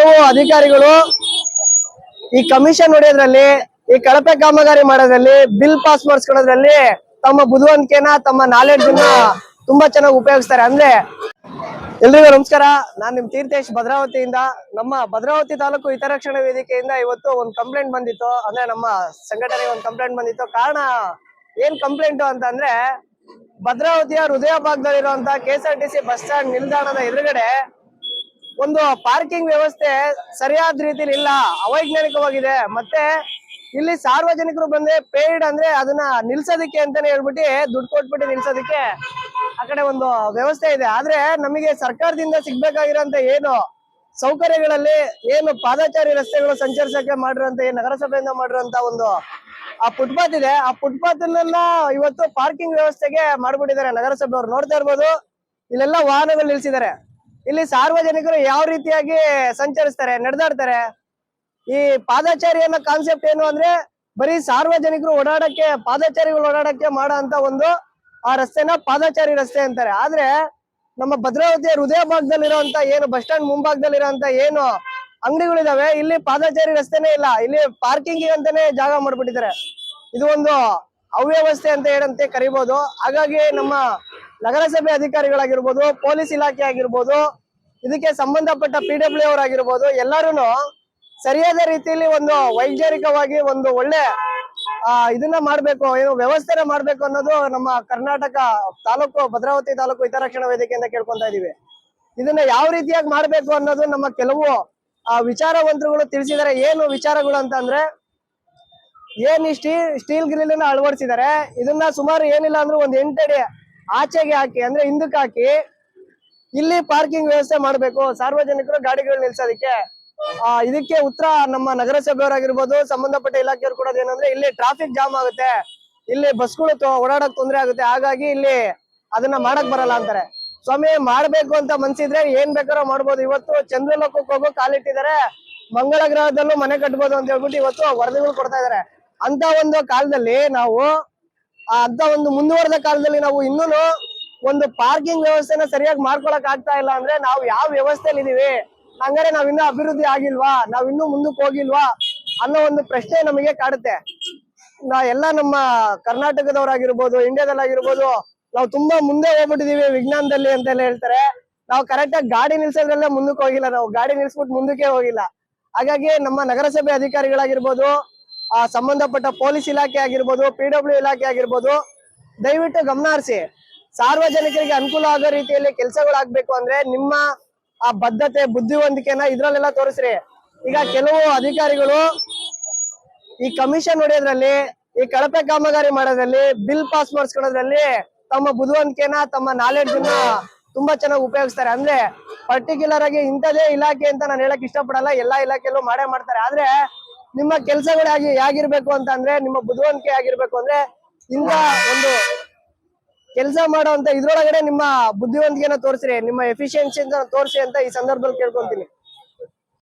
ಕೆಲವು ಅಧಿಕಾರಿಗಳು ಈ ಕಮಿಷನ್ ಹೊಡೆಯೋದ್ರಲ್ಲಿ, ಈ ಕಳಪೆ ಕಾಮಗಾರಿ ಮಾಡೋದ್ರಲ್ಲಿ, ಬಿಲ್ ಪಾಸ್ ಮಾಡಿಸ್ಕೊಳ್ಳೋದ್ರಲ್ಲಿ ತಮ್ಮ ಬುದ್ಧಿವಂತಿಕೆನ, ತಮ್ಮ ನಾಲೆಡ್ಜ್ ಅನ್ನ ತುಂಬಾ ಚೆನ್ನಾಗಿ ಉಪಯೋಗಿಸ್ತಾರೆ. ಅಂದ್ರೆ ಎಲ್ರಿಗೂ ನಮಸ್ಕಾರ, ನಾನ್ ನಿಮ್ ತೀರ್ಥೇಶ್ ಭದ್ರಾವತಿಯಿಂದ. ನಮ್ಮ ಭದ್ರಾವತಿ ತಾಲೂಕು ಹಿತರಕ್ಷಣಾ ವೇದಿಕೆಯಿಂದ ಇವತ್ತು ಒಂದು ಕಂಪ್ಲೇಂಟ್ ಬಂದಿತ್ತು. ಅಂದ್ರೆ ನಮ್ಮ ಸಂಘಟನೆಗೆ ಒಂದು ಕಂಪ್ಲೇಂಟ್ ಬಂದಿತ್ತು. ಕಾರಣ ಏನ್ ಕಂಪ್ಲೇಂಟ್ ಅಂತ ಅಂದ್ರೆ, ಭದ್ರಾವತಿಯ ಹೃದಯ ಭಾಗದಲ್ಲಿರುವಂತ KSRTC ಬಸ್ ಸ್ಟ್ಯಾಂಡ್ ನಿಲ್ದಾಣದ ಎದುರುಗಡೆ ಒಂದು ಪಾರ್ಕಿಂಗ್ ವ್ಯವಸ್ಥೆ ಸರಿಯಾದ ರೀತಿಲಿ ಇಲ್ಲ, ಅವೈಜ್ಞಾನಿಕವಾಗಿದೆ. ಮತ್ತೆ ಇಲ್ಲಿ ಸಾರ್ವಜನಿಕರು ಬಂದ್ರೆ ಪೇಯ್ಡ್ ಅಂದ್ರೆ ಅದನ್ನ ನಿಲ್ಸೋದಿಕ್ಕೆ ಅಂತಾನೆ ಹೇಳ್ಬಿಟ್ಟು ದುಡ್ಡು ಕೊಟ್ಬಿಟ್ಟು ನಿಲ್ಸೋದಿಕ್ಕೆ ಆ ಕಡೆ ಒಂದು ವ್ಯವಸ್ಥೆ ಇದೆ. ಆದ್ರೆ ನಮಗೆ ಸರ್ಕಾರದಿಂದ ಸಿಗ್ಬೇಕಾಗಿರೋಂತ ಏನು ಸೌಕರ್ಯಗಳಲ್ಲಿ, ಏನು ಪಾದಚಾರಿ ರಸ್ತೆಗಳು ಸಂಚರಿಸಕ್ಕೆ ಮಾಡಿರುವಂತ ನಗರಸಭೆಯಿಂದ ಮಾಡಿರುವಂತ ಒಂದು ಆ ಫುಟ್ಪಾತ್ ಇದೆ, ಆ ಫುಟ್ಪಾತ್ ಅನ್ನ ಇವತ್ತು ಪಾರ್ಕಿಂಗ್ ವ್ಯವಸ್ಥೆಗೆ ಮಾಡ್ಬಿಟ್ಟಿದ್ದಾರೆ ನಗರಸಭೆಯವರು. ನೋಡ್ತಾ ಇರ್ಬೋದು, ಇಲ್ಲೆಲ್ಲ ವಾಹನಗಳು ನಿಲ್ಸಿದ್ದಾರೆ. ಇಲ್ಲಿ ಸಾರ್ವಜನಿಕರು ಯಾವ ರೀತಿಯಾಗಿ ಸಂಚರಿಸ್ತಾರೆ, ನಡೆದಾಡ್ತಾರೆ. ಈ ಪಾದಚಾರಿ ಅನ್ನೋ ಕಾನ್ಸೆಪ್ಟ್ ಏನು ಅಂದ್ರೆ, ಬರೀ ಸಾರ್ವಜನಿಕರು ಓಡಾಡಕ್ಕೆ, ಪಾದಚಾರಿಗಳು ಓಡಾಡಕ್ಕೆ ಮಾಡೋ ಅಂತ ಒಂದು ಆ ರಸ್ತೆನ ಪಾದಚಾರಿ ರಸ್ತೆ ಅಂತಾರೆ. ಆದ್ರೆ ನಮ್ಮ ಭದ್ರಾವತಿಯ ಹೃದಯ ಭಾಗದಲ್ಲಿರುವಂತ ಏನು ಬಸ್ ಸ್ಟ್ಯಾಂಡ್ ಮುಂಭಾಗದಲ್ಲಿರುವಂತ ಏನು ಅಂಗಡಿಗಳಿದಾವೆ, ಇಲ್ಲಿ ಪಾದಚಾರಿ ರಸ್ತೆನೇ ಇಲ್ಲ, ಇಲ್ಲಿ ಪಾರ್ಕಿಂಗ್ ಅಂತಾನೆ ಜಾಗ ಮಾಡ್ಬಿಟ್ಟಿದ್ದಾರೆ. ಇದು ಒಂದು ಅವ್ಯವಸ್ಥೆ ಅಂತ ಹೇಳಂತೆ ಕರಿಬಹುದು. ಹಾಗಾಗಿ ನಮ್ಮ ನಗರಸಭೆ ಅಧಿಕಾರಿಗಳಾಗಿರ್ಬೋದು, ಪೊಲೀಸ್ ಇಲಾಖೆ ಆಗಿರ್ಬೋದು, ಇದಕ್ಕೆ ಸಂಬಂಧಪಟ್ಟ PWD ಅವರಾಗಿರ್ಬೋದು, ಎಲ್ಲರೂ ಸರಿಯಾದ ರೀತಿಯಲ್ಲಿ ಒಂದು ವೈಜ್ಞಾನಿಕವಾಗಿ ಒಂದು ಒಳ್ಳೆ ಇದನ್ನ ಮಾಡ್ಬೇಕು, ಏನು ವ್ಯವಸ್ಥೆನ ಮಾಡ್ಬೇಕು ಅನ್ನೋದು ನಮ್ಮ ಕರ್ನಾಟಕ ತಾಲೂಕು ಭದ್ರಾವತಿ ತಾಲೂಕು ಹಿತರಕ್ಷಣಾ ವೇದಿಕೆಯಿಂದ ಕೇಳ್ಕೊಂತ ಇದೀವಿ. ಇದನ್ನ ಯಾವ ರೀತಿಯಾಗಿ ಮಾಡ್ಬೇಕು ಅನ್ನೋದು ನಮ್ಮ ಕೆಲವು ವಿಚಾರವಂತರುಗಳು ತಿಳಿಸಿದ್ದಾರೆ. ಏನು ವಿಚಾರಗಳು ಅಂತ ಅಂದ್ರೆ, ಏನ್ ಸ್ಟೀಲ್ ಗ್ರಿಲ್ ನ ಅಳವಡಿಸಿದ್ದಾರೆ. ಇದನ್ನ ಸುಮಾರು ಏನಿಲ್ಲ ಅಂದ್ರೆ ಒಂದು 8 ಅಡಿ ಆಚೆಗೆ ಹಾಕಿ, ಅಂದ್ರೆ ಹಿಂದಕ್ಕೆ ಹಾಕಿ ಇಲ್ಲಿ ಪಾರ್ಕಿಂಗ್ ವ್ಯವಸ್ಥೆ ಮಾಡ್ಬೇಕು, ಸಾರ್ವಜನಿಕರು ಗಾಡಿಗಳು ನಿಲ್ಸೋದಿಕ್ಕೆ. ಇದಕ್ಕೆ ಉತ್ತರ ನಮ್ಮ ನಗರಸಭೆಯವರಾಗಿರ್ಬೋದು, ಸಂಬಂಧಪಟ್ಟ ಇಲಾಖೆಯವರು ಕೊಡೋದು ಏನಂದ್ರೆ, ಇಲ್ಲಿ ಟ್ರಾಫಿಕ್ ಜಾಮ್ ಆಗುತ್ತೆ, ಇಲ್ಲಿ ಬಸ್ಗಳು ಓಡಾಡಕ್ ತೊಂದರೆ ಆಗುತ್ತೆ, ಹಾಗಾಗಿ ಇಲ್ಲಿ ಅದನ್ನ ಮಾಡಕ್ ಬರಲ್ಲ ಅಂತಾರೆ. ಸ್ವಾಮಿ, ಮಾಡ್ಬೇಕು ಅಂತ ಮನ್ಸಿದ್ರೆ ಏನ್ ಬೇಕಾದ್ರೂ ಮಾಡ್ಬೋದು. ಇವತ್ತು ಚಂದ್ರಲೋಕಕ್ಕೆ ಹೋಗೋ ಕಾಲಿಟ್ಟಿದ್ದಾರೆ, ಮಂಗಳ ಗ್ರಹದಲ್ಲೂ ಮನೆ ಕಟ್ಬೋದು ಅಂತ ಹೇಳ್ಬಿಟ್ಟು ಇವತ್ತು ವರದಿಗಳು ಕೊಡ್ತಾ ಇದಾರೆ. ಅಂತ ಒಂದು ಕಾಲದಲ್ಲಿ ನಾವು ಅಂತ ಒಂದು ಮುಂದುವರೆದ ಕಾಲದಲ್ಲಿ ನಾವು ಇನ್ನೂ ಒಂದು ಪಾರ್ಕಿಂಗ್ ವ್ಯವಸ್ಥೆನ ಸರಿಯಾಗಿ ಮಾಡ್ಕೊಳಕ್ ಆಗ್ತಾ ಇಲ್ಲ ಅಂದ್ರೆ, ನಾವು ಯಾವ ವ್ಯವಸ್ಥೆಯಲ್ಲಿ ಇದೀವಿ, ಹಂಗಾರೆ ನಾವ್ ಇನ್ನೂ ಅಭಿವೃದ್ಧಿ ಆಗಿಲ್ವಾ, ನಾವ್ ಇನ್ನೂ ಮುಂದಕ್ಕೆ ಹೋಗಿಲ್ವಾ ಅನ್ನೋ ಒಂದು ಪ್ರಶ್ನೆ ನಮಗೆ ಕಾಡುತ್ತೆ. ಎಲ್ಲ ನಮ್ಮ ಕರ್ನಾಟಕದವರಾಗಿರ್ಬೋದು, ಇಂಡಿಯಾದಲ್ಲಾಗಿರ್ಬೋದು, ನಾವು ತುಂಬಾ ಮುಂದೆ ಹೋಗ್ಬಿಟ್ಟಿದೀವಿ ವಿಜ್ಞಾನದಲ್ಲಿ ಅಂತೆಲ್ಲ ಹೇಳ್ತಾರೆ. ನಾವು ಕರೆಕ್ಟ್ ಆಗಿ ಗಾಡಿ ನಿಲ್ಸೋದ್ರಲ್ಲೇ ಮುಂದಕ್ಕೆ ಹೋಗಿಲ್ಲ, ನಾವು ಗಾಡಿ ನಿಲ್ಸ್ಬಿಟ್ಟು ಮುಂದಕ್ಕೆ ಹೋಗಿಲ್ಲ. ಹಾಗಾಗಿ ನಮ್ಮ ನಗರಸಭೆ ಅಧಿಕಾರಿಗಳಾಗಿರ್ಬೋದು, ಸಂಬಂಧಪಟ್ಟ ಪೊಲೀಸ್ ಇಲಾಖೆ ಆಗಿರ್ಬೋದು, PWD ಇಲಾಖೆ ಆಗಿರ್ಬೋದು, ದಯವಿಟ್ಟು ಗಮನ ಹರಿಸಿ. ಸಾರ್ವಜನಿಕರಿಗೆ ಅನುಕೂಲ ಆಗೋ ರೀತಿಯಲ್ಲಿ ಕೆಲಸಗಳಾಗ್ಬೇಕು ಅಂದ್ರೆ ನಿಮ್ಮ ಆ ಬದ್ಧತೆ, ಬುದ್ಧಿವಂತಿಕೆನ ಇದ್ರಲ್ಲೆಲ್ಲ ತೋರಿಸ್ರಿ. ಈಗ ಕೆಲವು ಅಧಿಕಾರಿಗಳು ಈ ಕಮಿಷನ್ ಹೊಡೆಯೋದ್ರಲ್ಲಿ, ಈ ಕಳಪೆ ಕಾಮಗಾರಿ ಮಾಡೋದ್ರಲ್ಲಿ, ಬಿಲ್ ಪಾಸ್ ಮಾಡಿಸ್ಕೊಳ್ಳೋದ್ರಲ್ಲಿ ತಮ್ಮ ಬುದ್ಧಿವಂತಿಕೆನ, ತಮ್ಮ ನಾಲೆಡ್ಜ್ ಅನ್ನ ತುಂಬಾ ಚೆನ್ನಾಗಿ ಉಪಯೋಗಿಸ್ತಾರೆ. ಅಂದ್ರೆ ಪರ್ಟಿಕ್ಯುಲರ್ ಆಗಿ ಇಂಥದೇ ಇಲಾಖೆ ಅಂತ ನಾನು ಹೇಳಕ್ ಇಷ್ಟಪಡಲ್ಲ, ಎಲ್ಲಾ ಇಲಾಖೆಯಲ್ಲೂ ಮಾಡೇ ಮಾಡ್ತಾರೆ. ಆದ್ರೆ ನಿಮ್ಮ ಕೆಲಸಗಳಾಗಿ ಹೇಗಿರ್ಬೇಕು ಅಂತ ಅಂದ್ರೆ, ನಿಮ್ಮ ಬುದ್ಧಿವಂತಿಕೆ ಆಗಿರ್ಬೇಕು ಅಂದ್ರೆ, ಇಂಥ ಒಂದು ಕೆಲಸ ಮಾಡುವಂತ ಇದ್ರೊಳಗಡೆ ನಿಮ್ಮ ಬುದ್ಧಿವಂತಿಕೆನ ತೋರಿಸ್ರಿ, ನಿಮ್ಮ ಎಫಿಷಿಯನ್ಸಿ ತೋರಿಸಿ ಅಂತ ಈ ಸಂದರ್ಭದಲ್ಲಿ ಕೇಳ್ಕೊಂತೀನಿ.